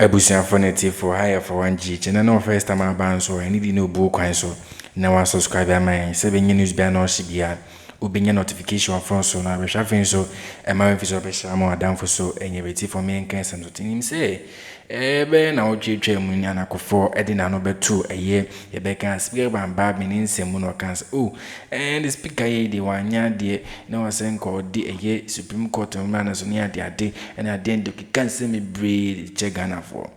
Ebusian for native for higher for 1G. And no first time I ban so I need no book coin so now I subscribe by my 7 news banner or CBR. Ubinya notification from so now we shall finish so and my office of a shamo down for so and you for me and cancer to him say. Now Munyana Kuffour Edina number 2 a year, a becker spear by Bagbin in Semuno cancer. Oh, and the speaker the 1 year dear, no saying called D a year Supreme Court of Manners on near their day, and I didn't can send me breed Chegana for.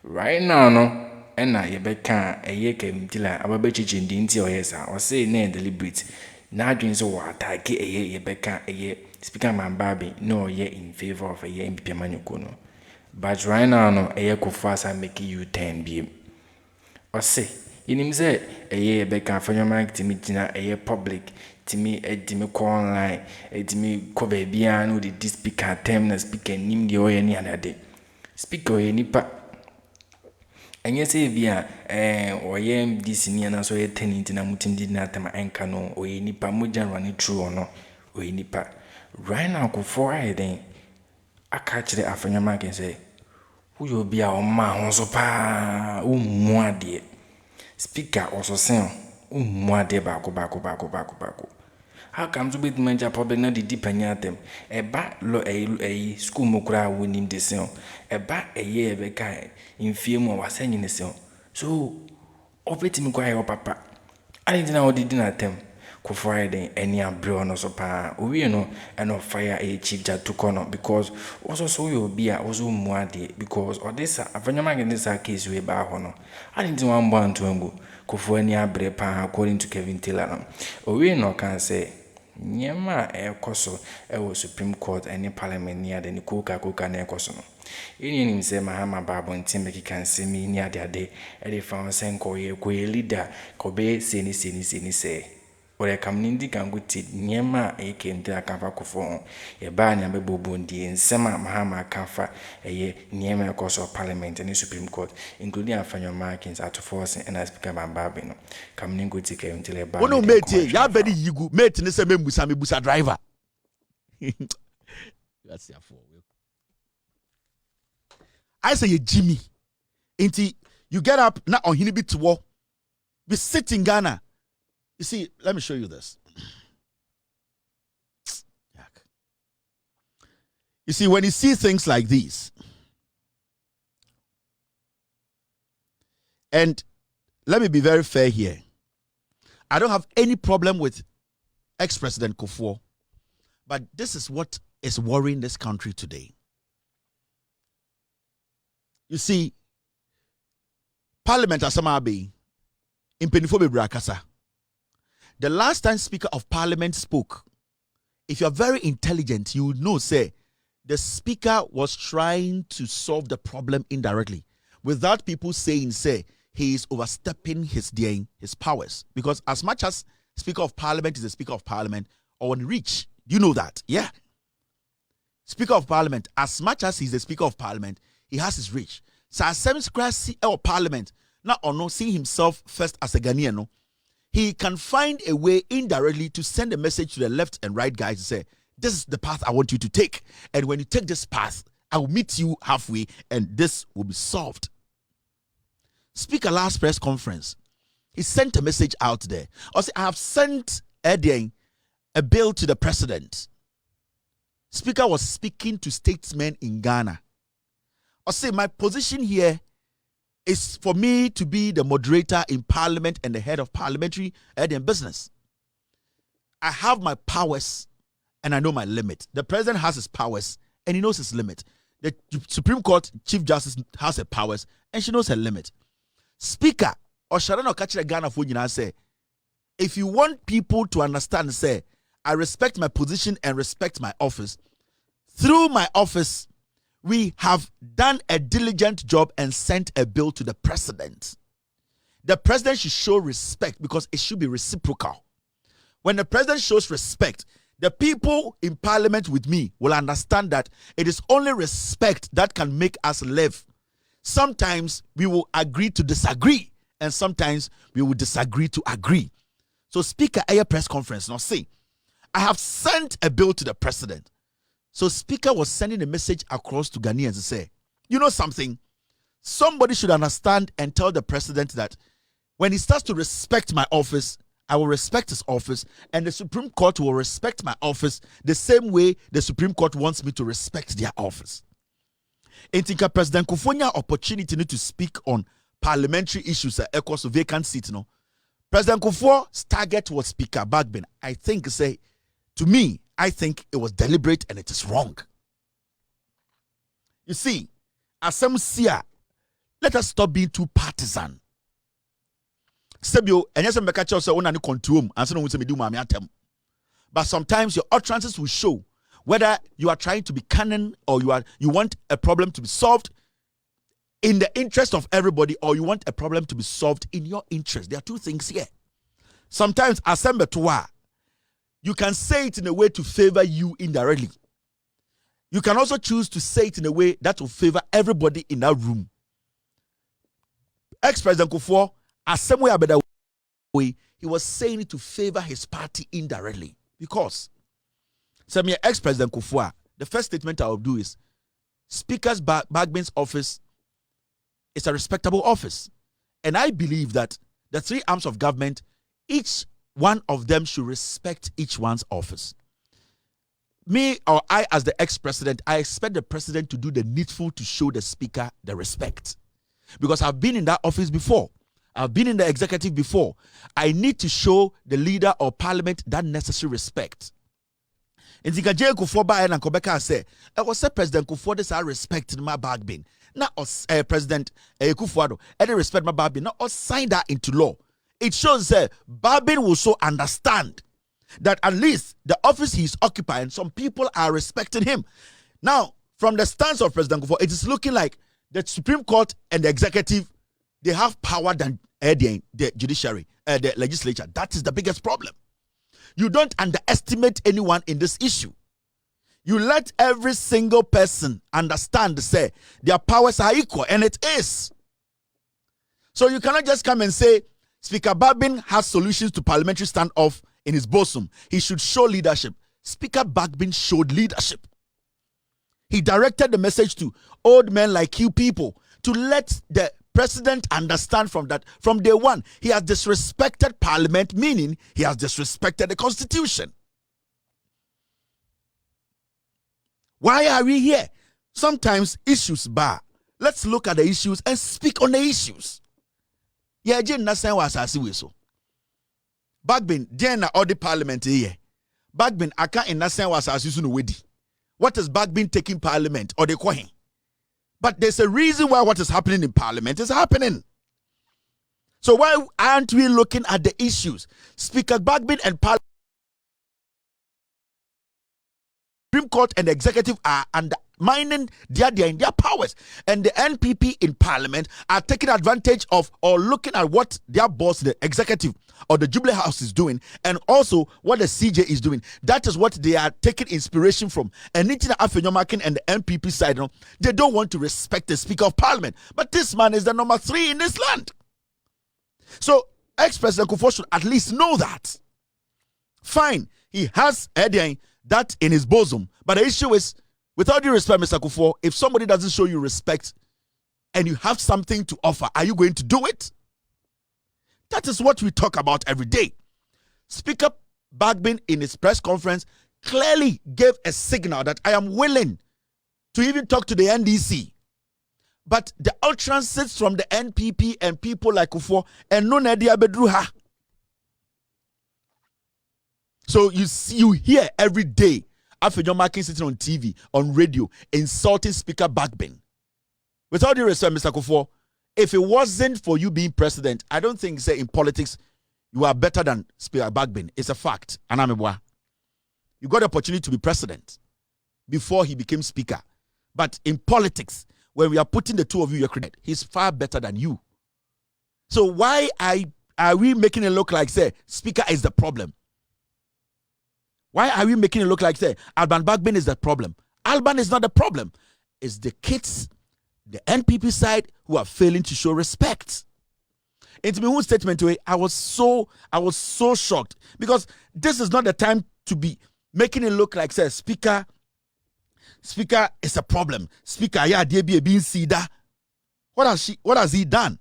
Right now, no, and I becker a year came till I will bet you in the interior or say nay deliberate. Now dreams of what I get a year, becker a year, speaker man Barbie, no year in favor of a year in Piamanukono. But right now, no, a year Kuffour are making you 10 be. Or say, in him say, a year becker for your mic to me, a year public, to me, a dimmy call online, a dimmy cover biano, the speaker term, speaker name the oil any other day. Speaker any pa. And yes, via or yam this near so a 10 into Namutin did not my ankano, or any pa mujan running true or no, or any pa. Right now, Kuffour I then. I catch the African man and say, who you be our man so pa moi dear. Speaker also saying, moi dear bako. How comes with major public not the deep and them? A bat lo a school mokra winning the sale. A bat a year of a guy in film was sending the sale. So, operating me cry papa. I didn't know what did not attempt. Friday any umbrella no so pa we no and of fire a chief judge to corner because also so you be a also muade because or this avanyama in this case we ba hono I didn't want one to go Kuffour any abre pa according to Kevin Taylor we no can say nyema e koso e wo Supreme Court any parliament near the koka na koso no eni say mahama babo ntimbe can say me near the day e dey found senko ye ko leader ko be seni say or community can go to Niema a came to a Kafa Kuffour, a ban and Bobundi, and Sema Mahama Kafa, a year Niema course of Parliament and the Supreme Court, including a final markings out of force and I speak about Bagbin. Coming good to came until a bar. No, mate, ya very you go, mate, and the Musami Busa driver. That's your fault. I say, Jimmy, ain't you get up now on Hinibit to war, we sit in Ghana. You see, let me show you this. You see, when you see things like these, and let me be very fair here, I don't have any problem with ex-President Kuffour, but this is what is worrying this country today. You see, Parliament Asamabe in Penifo Brakasa. The last time Speaker of Parliament spoke, if you're very intelligent, you would know, say, the Speaker was trying to solve the problem indirectly without people saying, say, he is overstepping his powers. Because as much as Speaker of Parliament is the Speaker of Parliament, or on reach, you know that, yeah. Speaker of Parliament, as much as he's the Speaker of Parliament, he has his reach. So as Speaker of Parliament, not or no, seeing himself first as a Ghanaian, no, he can find a way indirectly to send a message to the left and right guys to say, this is the path I want you to take. And when you take this path, I will meet you halfway and this will be solved. Speaker last press conference, he sent a message out there. I say, I have sent a bill to the president. Speaker was speaking to statesmen in Ghana. I say, my position here is for me to be the moderator in parliament and the head of parliamentary business. I have my powers and I know my limit. The president has his powers and he knows his limit. The Supreme Court Chief Justice has her powers and she knows her limit. Speaker, or Sharano Kachira Ghana for you say, if you want people to understand, say, I respect my position and respect my office. Through my office, we have done a diligent job and sent a bill to the president. The president should show respect because it should be reciprocal. When the president shows respect, the people in parliament with me will understand that it is only respect that can make us live. Sometimes we will agree to disagree, and sometimes we will disagree to agree. So Speaker, at your press conference, now say, I have sent a bill to the president. So Speaker was sending a message across to Ghanaians to say, You know something? Somebody should understand and tell the president that when he starts to respect my office, I will respect his office, and the Supreme Court will respect my office the same way the Supreme Court wants me to respect their office. I think President Kuffour opportunity to speak on parliamentary issues across vacant seat. No, President Kuffour's target was Speaker Bagbin. I think it was deliberate and it is wrong. You see, as some see, let us stop being too partisan. Sebio, and yes, I'm catch yourself on any control, and so we do my atem. But sometimes your utterances will show whether you are trying to be cunning or you want a problem to be solved in the interest of everybody, or you want a problem to be solved in your interest. There are two things here. Sometimes, assemble toi, you can say it in a way to favor you indirectly. You can also choose to say it in a way that will favor everybody in that room. Ex-President Kuffour, he was saying it to favor his party indirectly. Because, ex-President Kuffour, the first statement I will do is, Speaker's Bagbin's office is a respectable office. And I believe that the three arms of government, each one of them should respect each one's office. Me or I, as the ex-president, I expect the president to do the needful to show the speaker the respect. Because I've been in that office before. I've been in the executive before. I need to show the leader or parliament that necessary respect. And the Kuffour by and Kobeka say, I was President Kuffour this I respect my Bagbin. Not President Kuffour, any respect my Bagbin, not sign that into law. It shows that Bagbin will so understand that at least the office he's occupying, some people are respecting him. Now, from the stance of President Kuffour, it is looking like the Supreme Court and the executive, they have power than the judiciary, the legislature. That is the biggest problem. You don't underestimate anyone in this issue. You let every single person understand, say, their powers are equal, and it is. So you cannot just come and say, Speaker Bagbin has solutions to parliamentary standoff in his bosom. He should show leadership. Speaker Bagbin showed leadership. He directed the message to old men like you people to let the president understand from day one, he has disrespected parliament, meaning he has disrespected the constitution. Why are we here? Sometimes issues bar. Let's look at the issues and speak on the issues. Yeah, Jane Nasan was as we so. Bagbin, Jane all the parliament here. Bagbin, I can't in Nasan was as you know. What is Bagbin taking parliament or the coin? But there's a reason why what is happening in parliament is happening. So why aren't we looking at the issues? Speaker Bagbin and Parliament, Supreme Court and the executive are undermining their powers. And the NPP in parliament are taking advantage of or looking at what their boss, the executive or the Jubilee House is doing, and also what the CJ is doing. That is what they are taking inspiration from. And Nitina Afenyomakin and the NPP side, they don't want to respect the Speaker of Parliament. But this man is the number 3 in this land. So ex-President Kuffour should at least know that. Fine, he has that in his bosom. But the issue is, with all due respect, Mr. Kuffour, if somebody doesn't show you respect and you have something to offer, are you going to do it? That is what we talk about every day. Speaker Bagbin in his press conference clearly gave a signal that I am willing to even talk to the NDC. But the utterances from the NPP and people like Kuffour and no Nadia Bedruha. So you hear every day after John Markin sitting on TV, on radio, insulting Speaker Bagbin. With all due respect, Mr. Kuffour, if it wasn't for you being president, I don't think, say, in politics, you are better than Speaker Bagbin. It's a fact. You got the opportunity to be president before he became speaker. But in politics, when we are putting the two of you, your credit, he's far better than you. So why are we making it look like, say, speaker is the problem? Why are we making it look like, say, Alban Bagbin is the problem? Alban is not the problem. It's the kids, the NPP side, who are failing to show respect. Into my own statement, I was so shocked, because this is not the time to be making it look like, say, speaker Speaker is a problem. Speaker, yeah, there be a being cedar. What has he done?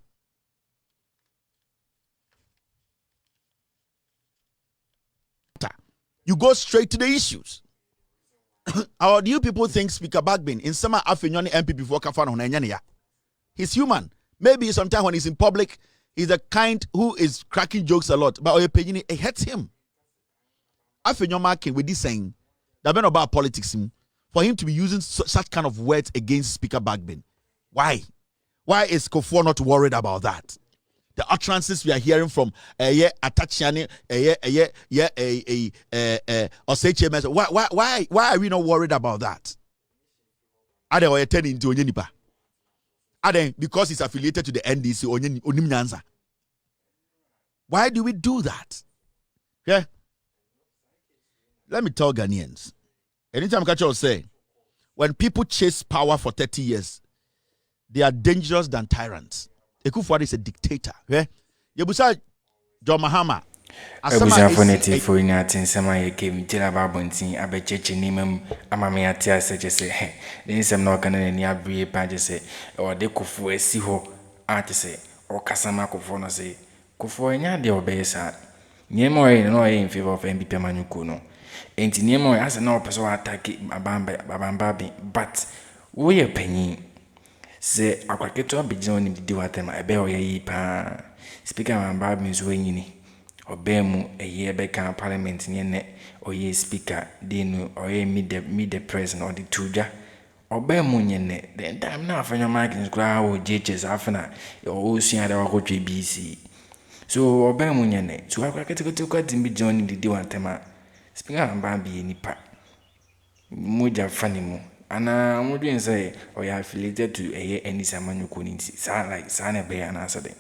You go straight to the issues. Or do you people think Speaker Bagbin in some afternoon MP before Kafano? He's human. Maybe sometimes when he's in public, he's the kind who is cracking jokes a lot. But it hurts him. Afternoon marking with this saying that been about politics for him to be using such kind of words against Speaker Bagbin. Why? Why is Kuffour not worried about that? The utterances we are hearing from Atachiani, why are we not worried about that? Are they turning into Onyenipa? Are they because he's affiliated to the NDC Onimnyanza? Why do we do that? Yeah. Let me tell Ghanaians. Anytime Kacha will say, when people chase power for 30 years, they are dangerous than tyrants. Kuffour is a dictator. Yeah? Yebusa John Mahama. Abusa foneti for in atin sama ye came tell babontin abecheche nimem amame atia se say then some no can any abri page say or de Kuffour esi ho ati say or kasama Kuffour no say Kuffour nya de obesa nyemo e no in favor of MPP Manyuku no enti nyemo as na person attack babamba but wo ye panyin se akwaketo abegina oni didi watema ebe oye pa speaker Bagbin so enyini obemu eye beka parliament ne oye speaker denu oye meet the president or the tuja obemu nyene the time na afanya markings kura wo JHS afana o osia da wakotwe BC so obemu nyene so akwaketo kwa dimbi John didi watema speaker Bagbin nipa moja fani mu ana modwen say oya affiliated to any Manyuku ninti sa like sa na be na asade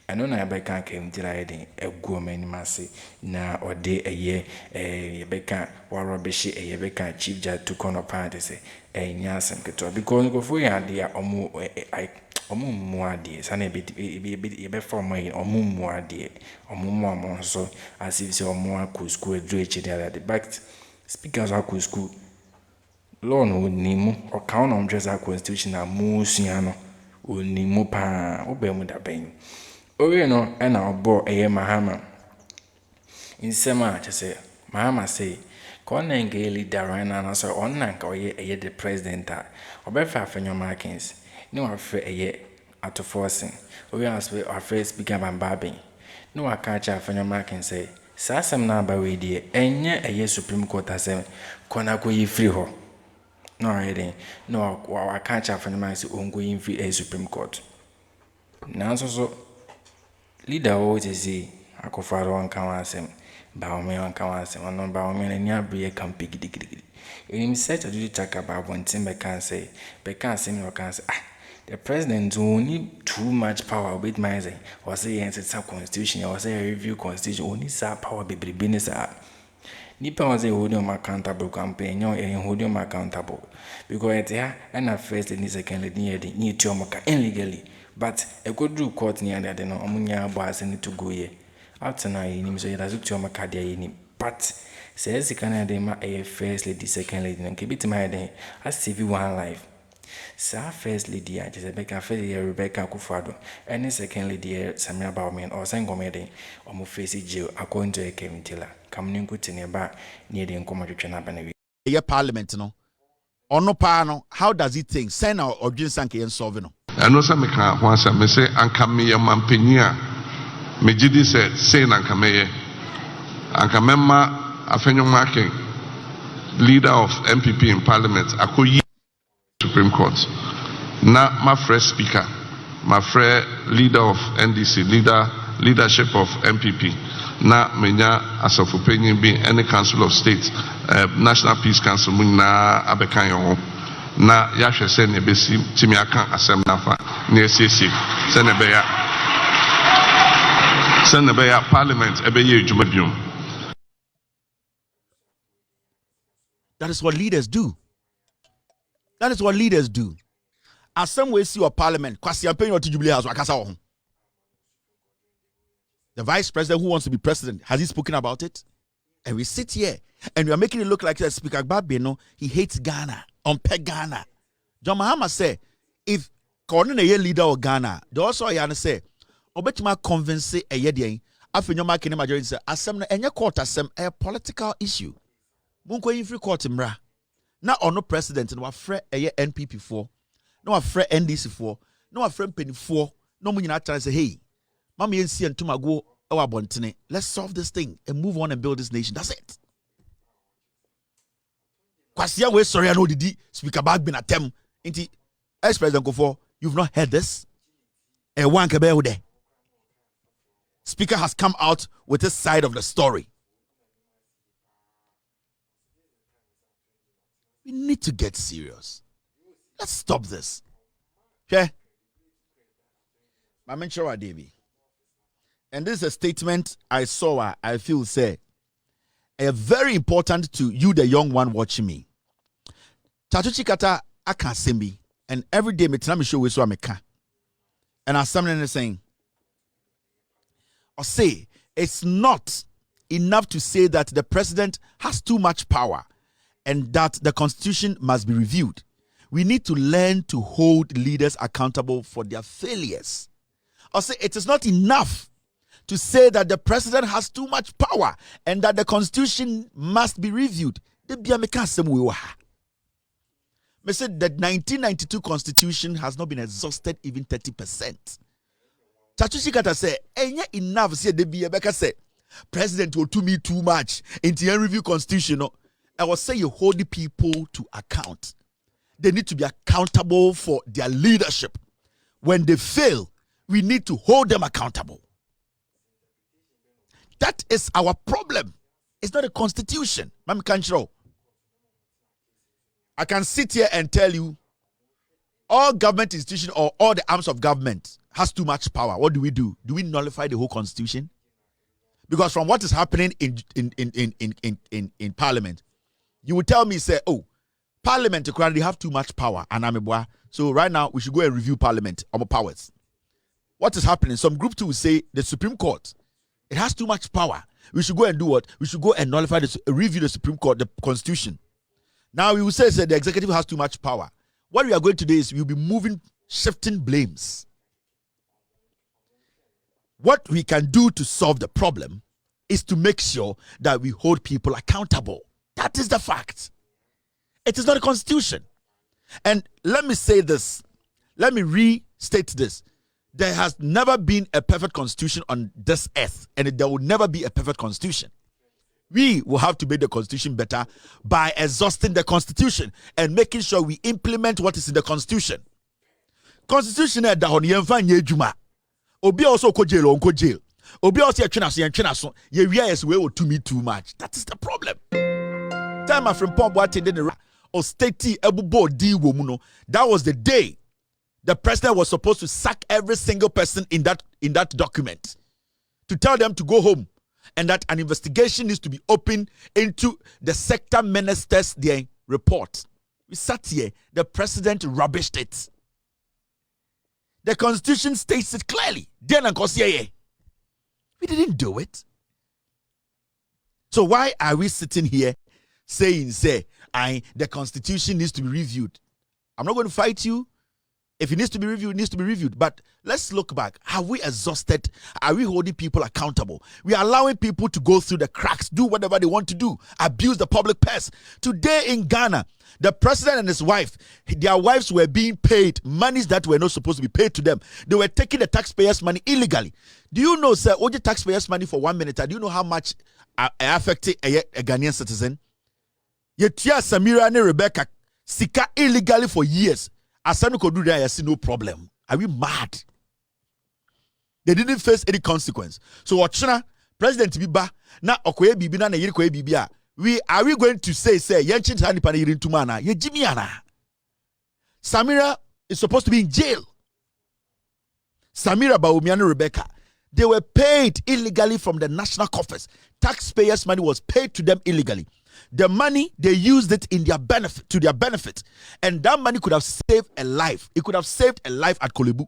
eno na yabeka kem tira eden egu omanimase na ode yabeka warobeshi yabeka chief judge Torkonoo party say nyasem keto because Kuffour ya dia omu muade sa na be form omu muade omu mo so as if say omu akusku edu echi dia the back speakers akusku law no nimu or count on just our constitution na musiano onimu pa obemu da ben owe no e na obo Mahama insema say Mahama say kona nge leader right now so onna nka oye the president a obefa afenyo markings ni wa fe ato forcing owe as we our first speaker Bagbin no wa ka cha afenyo markings say sasem na ba we die enye Supreme Court asem kona ko yi free ho no reading no I can't have any man say ongoing free a Supreme Court now so leader always say akofaro on kawasem baome on kawasem on baome any abriye campi gidi him set to do talk about one thing be can say no can say the president only too much power with my say or say yes constitution or say review constitution only sa power be business nipa was a hold him accountable campaign and hold him accountable because it's here and at first and second need to illegally but a good do court near that no omunya boss need to go here out now him so that's to makadia but says the Canada ma a first lady second lady and keep it my day as CV one life sa first lady I just Rebecca Rebecca Kuffour and second lady Samia Bauman or Sangomede or mo face jail according to a Kevin Tiller coming good in ba near the Nkomo yeah, parliament no or no pano how does it think send or Jin Sanke and solve no I know some can once I may say Ankame Mampenia Mejidi said say Ankame Ankamema Afenyo marking leader of MPP in parliament Akoyi Supreme Court. Now my first speaker, my friend leader of NDC, leadership of MPP. Now menya as of opinion being any council of state, National Peace Council muna abekanyo. Na yahwe se ne besi timi aka asem nafa na esiesie se ne beya parliament ebeye adwuma biom. That is what leaders do. That is what leaders do. As some way see your parliament, the vice president who wants to be president, has he spoken about it? And we sit here and we are making it look like that Speaker Bagbin, he hates Ghana. on Ghana. John Mahama say, if Cornyn a leader of Ghana, they also say, Obetima convince a yedian, after your marking majority say, Assem and your court assem a political issue. Munko in free court mra. Now or no president and what fre a NPP for, no a fre NDC for, no a friend penny for, no money not trying to say, hey, Mammy and see and Tumago our bontine. Let's solve this thing and move on and build this nation. That's it. Kwasia we sorry I know the Speaker Bagbin attempt. Inti ex-president Kuffour, you've not heard this? A one kebe. Speaker has come out with his side of the story. We need to get serious. Let's stop this. Okay? I'm sure Davy. And this is a statement I saw, I feel say, very important to you, the young one watching me. Tatuchi kata aka sembi, and every day me tell me show we so ameka. And as someone is saying, or say it's not enough to say that the president has too much power and that the constitution must be reviewed. We need to learn to hold leaders accountable for their failures. Or say it is not enough to say that the president has too much power and that the constitution must be reviewed. Me said that 1992 constitution has not been exhausted even 30%. Chachuchi Kata say, "Enya enough say the Beka say president will do me too much in the review constitution." I will say you hold the people to account. They need to be accountable for their leadership. When they fail, we need to hold them accountable. That is our problem. It's not a constitution. I can sit here and tell you all government institutions or all the arms of government has too much power. What do? Do we nullify the whole constitution? Because from what is happening in parliament, you will tell me, say, oh, parliament they have too much power, and I'm a boy. So right now we should go and review parliament, our powers. What is happening? Some group 2 will say the Supreme Court, it has too much power. We should go and do what? We should go and nullify review the Supreme Court, the constitution. Now we will say the executive has too much power. What we are going to do is we'll be shifting blames. What we can do to solve the problem is to make sure that we hold people accountable. That is the fact. It is not a constitution. And let me say this. Let me restate this. There has never been a perfect constitution on this earth, and there will never be a perfect constitution. We will have to make the constitution better by exhausting the constitution and making sure we implement what is in the constitution. Constitution is the Obi also ko jail on ko jail. Obi also so ye is we to me too much. That is the problem. Time my friend Paul attended the or state ebubo di womuno. That was the day the president was supposed to sack every single person in that document to tell them to go home and that an investigation needs to be opened into the sector ministers their report. We sat here, the president rubbished it. The constitution states it clearly. We didn't do it. So why are we sitting here saying, the constitution needs to be reviewed? I'm not going to fight you. If it needs to be reviewed, it needs to be reviewed. But let's look back. Have we exhausted? Are we holding people accountable? We are allowing people to go through the cracks, do whatever they want to do, abuse the public purse. Today in Ghana, the president and his wife, their wives were being paid monies that were not supposed to be paid to them. They were taking the taxpayers' money illegally. Do you know, sir, all the taxpayers' money for 1 minute, do you know how much affected a Ghanaian citizen? Yetia Samira and Rebecca sika illegally for years. Asanu could do that, I see no problem. Are we mad? They didn't face any consequence. So Ochina, President Biba, na Okoye Bibi na Yirikoye Bibia. Are we going to say Yenchin Tani Pana Yirin Tumana? Ye Jimiana. Samira is supposed to be in jail. Samira Baumiana Rebecca. They were paid illegally from the national coffers. Taxpayers' money was paid to them illegally. The money, they used it in their benefit, to their benefit. And that money could have saved a life. It could have saved a life at Kolebu.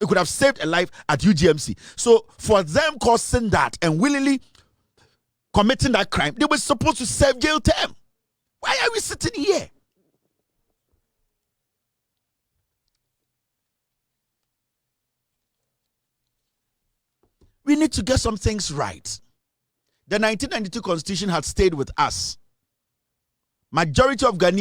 It could have saved a life at UGMC. So for them causing that and willingly committing that crime, they were supposed to serve jail term. Why are we sitting here? We need to get some things right. The 1992 Constitution had stayed with us. Majority of Ghanaians.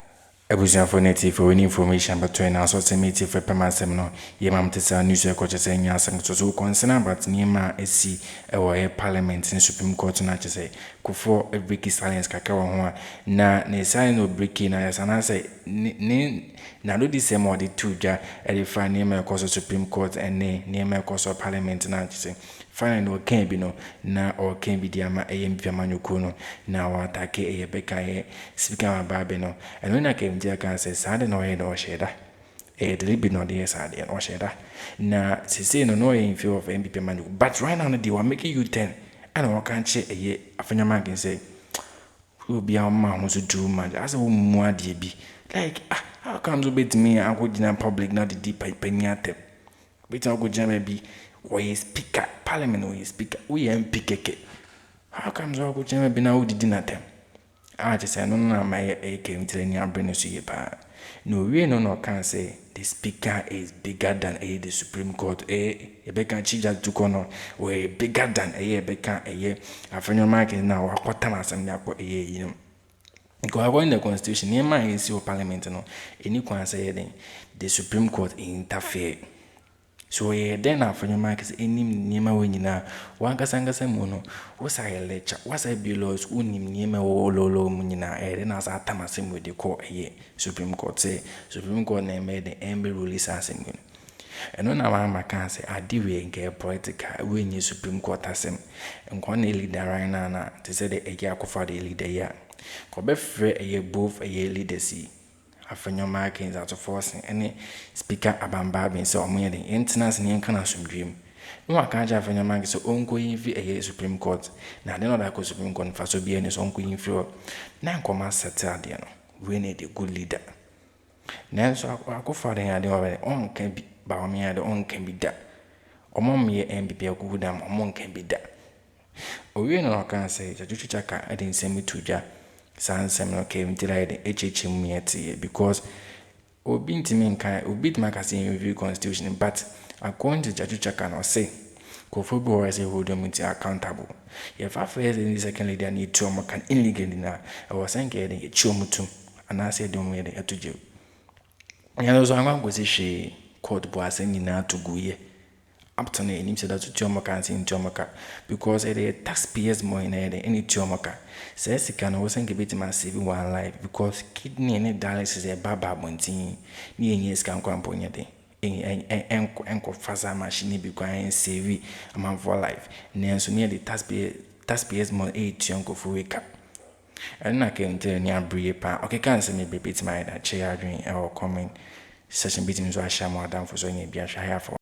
Ebusian for native for any information between us or semitic for Pemasem. Yamam Tessa News coaches and Yasan to concern about Nima SC or Parliament in Supreme Court to not say Kuffour a breaky silence Kakawa na ne sign no breaking as an answer. Now do this same or the two ja edify near course of Supreme Court and near course of Parliament and say. Finally, no can be no na or can be diama AM Piamanukuno now attack a becca speaking Bagbin no and when I came there can say sad no head or shader a deliberate no dear sad or shader na say no in fear of MP Manu but right now they were making you 10 and I can't say a year after your man can say who be our mom was to do much as a woman be like how comes to beat me I would in public not the deep penny at them but I would jam be we speaker parliament we speaker we MPKK how comes I go jam be now the dinner time I just say no my came to any bring so no we no can say the speaker is bigger than the Supreme Court a beka chief judge Torkonoo we bigger than a beka a afenyo mark is now what time asem yakọ you know because according to the Constitution near my is parliament no any can say the Supreme Court interfere. So then after your mark is any nima winina, one casangasa mono, was I a lecture, was I belows, unim nima o lolo munina, and as I tamasim with the court a year. Supreme Court say, Supreme Court name made the ember release assembly. And when I can say, I do get political, when you Supreme Court assem, and one leader right now, to say the a yakoffa the leader ya. Cobe free a year both a year leader see. Afenyo markings out of force any speaker Bagbin so omo the internals ni enka some dream no aka ja afenyo markings so onko yin fi a Supreme Court na den other Supreme Court fa so bi any so onko yin fi na nkoma settle de no we need a good leader na so akoffa den ade on can be ba o me ade on can be da omo me MPP akugu dam omo can be da owie no kan say jajuchuchaka ade nsemi tuja Sansem no came to the HHM because Obi ntimi nkan Obi tmakasi review constitution but according to Judge Chaka no say Kuffour as a hold them accountable. If I first in the second leader need to can illegally na I was saying getting a chomutum and I said don't wait to jail. And also I'm going to say court boss and na to go ye. Up to now, him said that to Chomaka in Chomaka because it taxpayers more in any Chomaka. Says he can also give my saving one life because kidney and dialysis is a baba monty. Near years can come upon your day. Enko faza machine be going save a man for life. Near so near the taxpayers more 8 uncle for wake up. And I came to near Brie pa. Okay, can't say me repeat my chair drink or comment session between so I shall more down for so any be a shire for.